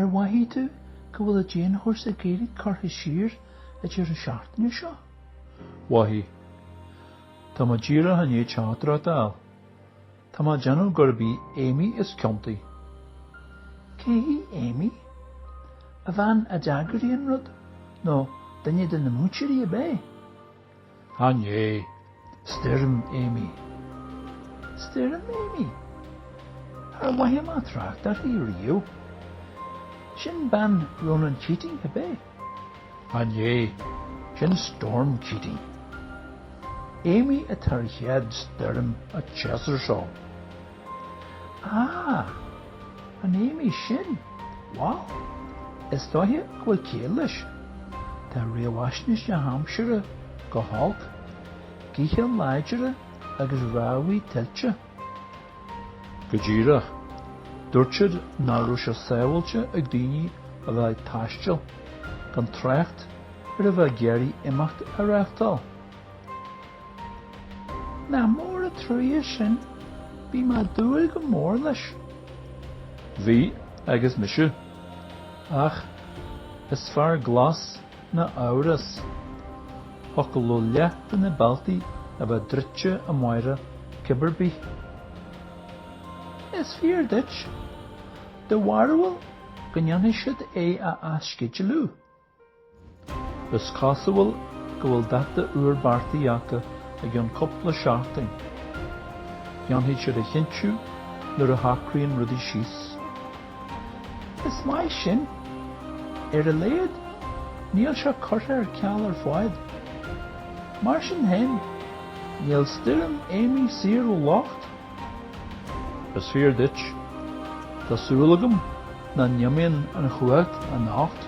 Ar wahi tú go bhfuil a déan thuairs a géad cartha siar a dtíir an seachtaine seo? Wahi. Tá má díra a ní teatra dal. Tá má deanú gurbí Amy is county. Cé Amy? A bhain a deagaríon rud? No, danne den na múteirí a bé? Né, Stirm Amy. Stirm Amy? Ar wahi má tracht ar hí riú. Sin ban Ronan cheating a bé? Né, Sin storm cheating. Amy a tar chead stirm a Chester seo. Ah, an Amy sin. Wow. Is dóthe go bhfuil céal leis. Tá riamhaisnis de Hampshire go halk, gícheal láidere agus ráhaí tiltte. go díra. Dúirtead ná rúis a sábhailte ag daoine a bheith taistil, gan trácht ar a bheith géirí imeacht a réachtáil. Na mór a tríú sin, bí má dúil go mór leis. Bhí agus mise. Ach, is fear glas na áras. Hoc go leachta na baltaí a bheith drite a maire ciberbí. Is fear ditch. De warhfuil go ndeanna siad é a asciidilú. Is casahfuil go bhfuil data uair bartaíacha a gceann coppla seachtain. Gceann siad a chintiú nuair a thacraíonn rudí síos. Is mai sin. Ar a léad, níl seo curtha ar ceall ar fáid. Mar sin hen, níl stirm Amy siar ó locht. Is fear dit. Tá súlagam na neamíonn an chuacht a nacht